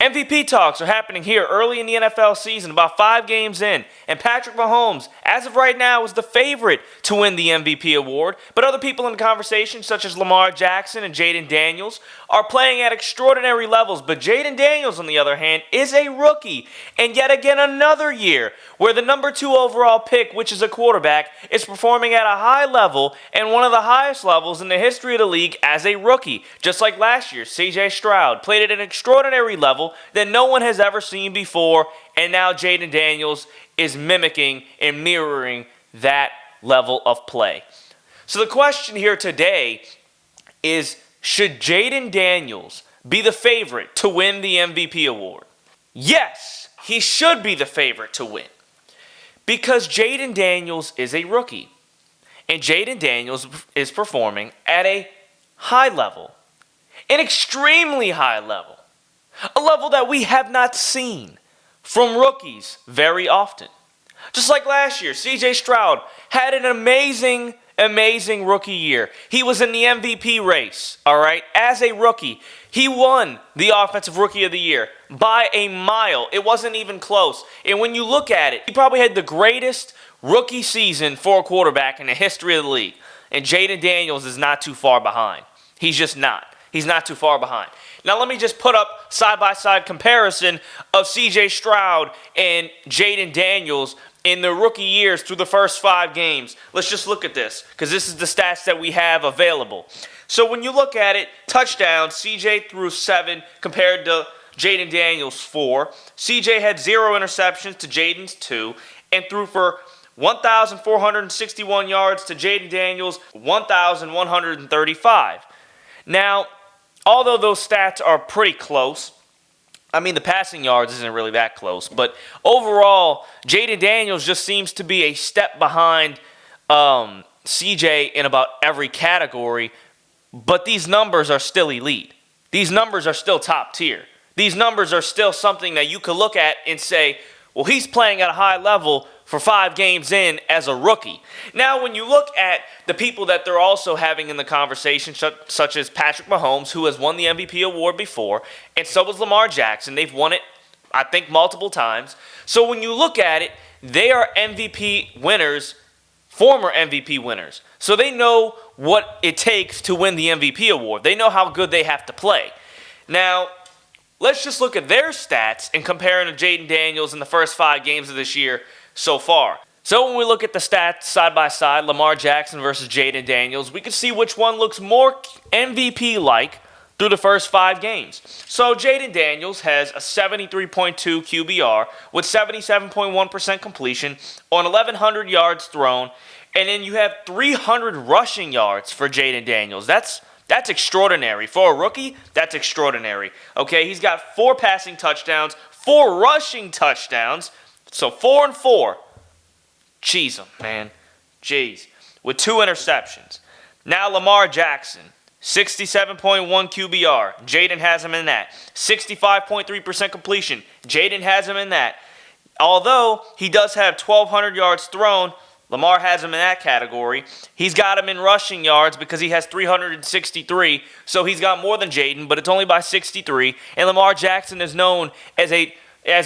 MVP talks are happening here early in the NFL season, about 5 games in, and Patrick Mahomes, as of right now, is the favorite to win the MVP award, but other people in the conversation, such as Lamar Jackson and Jayden Daniels, are playing at extraordinary levels, but Jayden Daniels, on the other hand, is a rookie, and yet again another year where the number 2 overall pick, which is a quarterback, is performing at a high level and one of the highest levels in the history of the league as a rookie. Just like last year, C.J. Stroud played at an extraordinary level that no one has ever seen before, and now Jayden Daniels is mimicking and mirroring that level of play. So the question here today is, should Jayden Daniels be the favorite to win the MVP award? Yes, he should be the favorite to win, because Jayden Daniels is a rookie, and Jayden Daniels is performing at a high level, an extremely high level. A level that we have not seen from rookies very often. Just like last year, C.J. Stroud had an amazing rookie year. He was in the MVP race, all right? As a rookie, he won the Offensive Rookie of the Year by a mile. It wasn't even close. And when you look at it, he probably had the greatest rookie season for a quarterback in the history of the league. And Jayden Daniels is not too far behind. He's just not. He's not too far behind. Now let me just put up side-by-side comparison of C.J. Stroud and Jayden Daniels in the rookie years through the first 5 games. Let's just look at this, because this is the stats that we have available. So when you look at it, touchdowns, C.J. threw 7 compared to Jayden Daniels' 4. C.J. had 0 interceptions to Jayden's 2, and threw for 1,461 yards to Jayden Daniels' 1,135. Now, although those stats are pretty close, I mean, the passing yards isn't really that close, but overall, Jayden Daniels just seems to be a step behind CJ in about every category, but these numbers are still elite. These numbers are still top tier. These numbers are still something that you could look at and say, well, he's playing at a high level for 5 games in as a rookie. Now, when you look at the people that they're also having in the conversation, such as Patrick Mahomes, who has won the MVP award before, and so was Lamar Jackson. They've won it, I think, multiple times. So when you look at it, they are MVP winners, former MVP winners. So they know what it takes to win the MVP award. They know how good they have to play. Now, let's just look at their stats and compare them to Jayden Daniels in the first 5 games of this year so far. So when we look at the stats side by side, Lamar Jackson versus Jayden Daniels, we can see which one looks more MVP-like through the first 5 games. So Jayden Daniels has a 73.2 QBR with 77.1% completion on 1,100 yards thrown, and then you have 300 rushing yards for Jayden Daniels. That's extraordinary. For a rookie, that's extraordinary. Okay, he's got 4 passing touchdowns, 4 rushing touchdowns, so 4 and 4. Jeez, man. Jeez. With 2 interceptions. Now Lamar Jackson, 67.1 QBR. Jayden has him in that. 65.3% completion. Jayden has him in that. Although he does have 1,200 yards thrown, Lamar has him in that category. He's got him in rushing yards because he has 363, so he's got more than Jayden, but it's only by 63. And Lamar Jackson is known as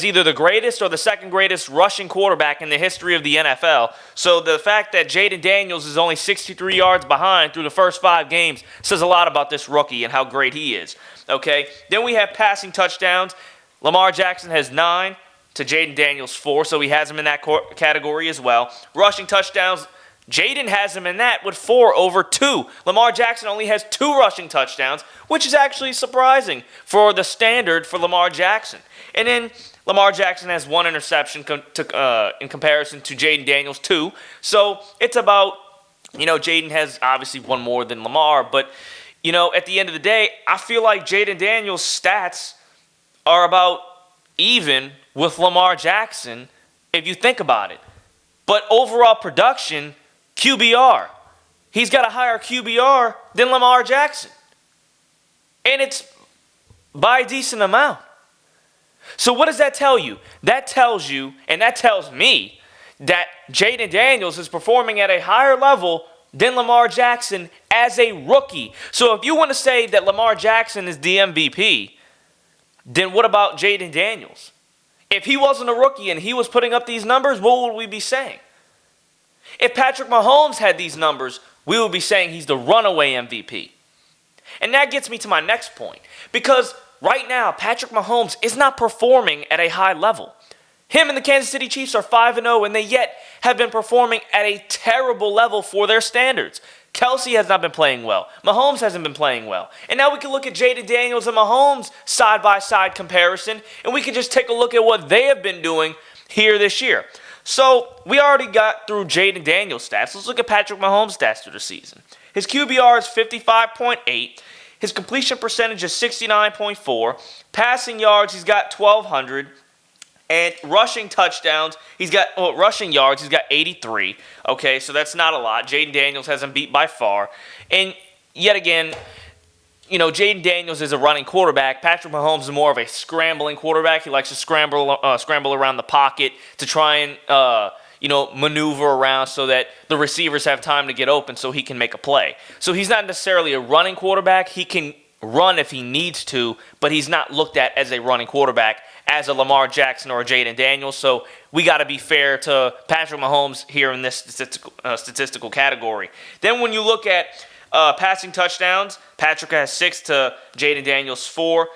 either the greatest or the second greatest rushing quarterback in the history of the NFL. So the fact that Jayden Daniels is only 63 yards behind through the first 5 games says a lot about this rookie and how great he is. Okay, then we have passing touchdowns. Lamar Jackson has 9 to Jayden Daniels 4, so he has him in that category as well. Rushing touchdowns, Jayden has him in that with 4 over 2. Lamar Jackson only has 2 rushing touchdowns, which is actually surprising for the standard for Lamar Jackson. And then Lamar Jackson has 1 interception in comparison to Jayden Daniels 2. So it's about, Jayden has obviously 1 more than Lamar, but, at the end of the day, I feel like Jayden Daniels' stats are about even with Lamar Jackson if you think about it. But overall production, QBR, he's got a higher QBR than Lamar Jackson. And it's by a decent amount. So what does that tell you? That tells you, and that tells me, that Jayden Daniels is performing at a higher level than Lamar Jackson as a rookie. So if you want to say that Lamar Jackson is the MVP, then what about Jayden Daniels? If he wasn't a rookie and he was putting up these numbers, what would we be saying? If Patrick Mahomes had these numbers, we would be saying he's the runaway MVP. And that gets me to my next point. Because right now, Patrick Mahomes is not performing at a high level. Him and the Kansas City Chiefs are 5-0, and they yet have been performing at a terrible level for their standards. Kelsey has not been playing well. Mahomes hasn't been playing well. And now we can look at Jayden Daniels and Mahomes side-by-side comparison, and we can just take a look at what they have been doing here this year. So we already got through Jayden Daniels' stats. Let's look at Patrick Mahomes' stats through the season. His QBR is 55.8. His completion percentage is 69.4. Passing yards, he's got 1,200. And rushing touchdowns, rushing yards, he's got 83. Okay, so that's not a lot. Jayden Daniels has him beat by far. And yet again, Jayden Daniels is a running quarterback. Patrick Mahomes is more of a scrambling quarterback. He likes to scramble around the pocket to try and maneuver around so that the receivers have time to get open so he can make a play. So he's not necessarily a running quarterback. He can run if he needs to, but he's not looked at as a running quarterback as a Lamar Jackson or a Jayden Daniels. So we got to be fair to Patrick Mahomes here in this statistical category. Then when you look at passing touchdowns, Patrick has 6 to Jayden Daniels 4.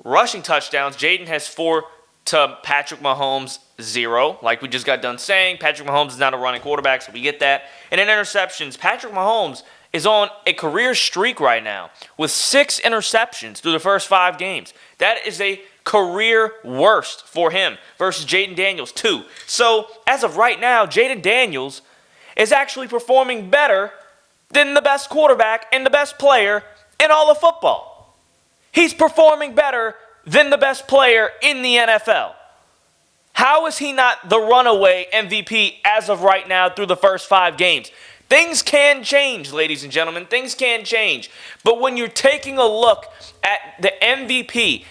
Rushing touchdowns, Jayden has 4 to Patrick Mahomes 0. Like we just got done saying, Patrick Mahomes is not a running quarterback, so we get that. And in interceptions, Patrick Mahomes is on a career streak right now with 6 interceptions through the first 5 games. That is a career worst for him versus Jayden Daniels 2. So as of right now, Jayden Daniels is actually performing better than the best quarterback and the best player in all of football. He's performing better than the best player in the NFL. How is he not the runaway MVP as of right now through the first 5 games? Things can change, ladies and gentlemen. Things can change. But when you're taking a look at the MVP,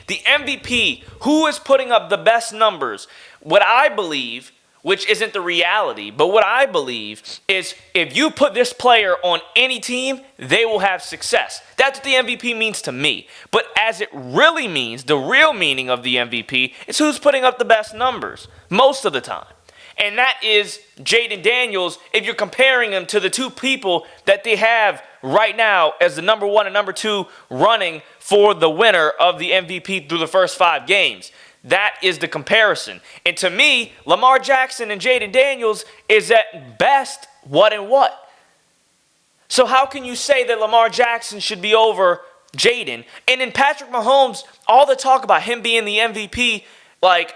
who is putting up the best numbers, what I believe, which isn't the reality, but what I believe is if you put this player on any team, they will have success. That's what the MVP means to me. But as it really means, the real meaning of the MVP is who's putting up the best numbers most of the time. And that is Jayden Daniels if you're comparing him to the 2 people that they have right now as the number 1 and number 2 running for the winner of the MVP through the first 5 games. That is the comparison. And to me, Lamar Jackson and Jayden Daniels is at best what and what. So how can you say that Lamar Jackson should be over Jayden? And in Patrick Mahomes, all the talk about him being the MVP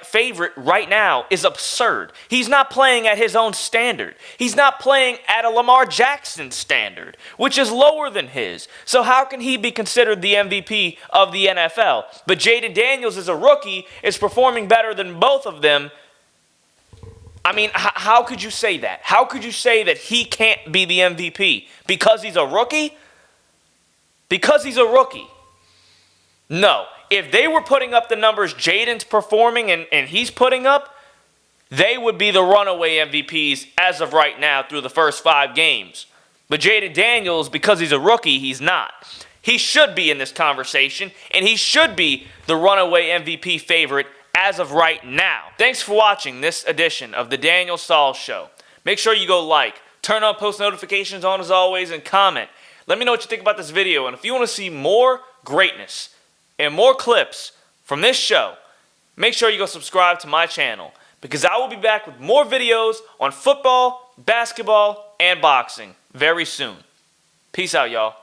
favorite right now is absurd. He's not playing at his own standard. He's not playing at a Lamar Jackson standard, which is lower than his. So how can he be considered the MVP of the NFL? But Jayden Daniels is a rookie, is performing better than both of them. I mean, how could you say that? How could you say that he can't be the MVP? Because he's a rookie? Because he's a rookie. No. If they were putting up the numbers Jayden's performing and he's putting up, they would be the runaway MVPs as of right now through the first 5 games. But Jayden Daniels, because he's a rookie, he's not. He should be in this conversation, and he should be the runaway MVP favorite as of right now. Thanks for watching this edition of the Daniel Saul Show. Make sure you go like, turn on post notifications on as always, and comment. Let me know what you think about this video, and if you want to see more greatness and more clips from this show, make sure you go subscribe to my channel because I will be back with more videos on football, basketball, and boxing very soon. Peace out, y'all.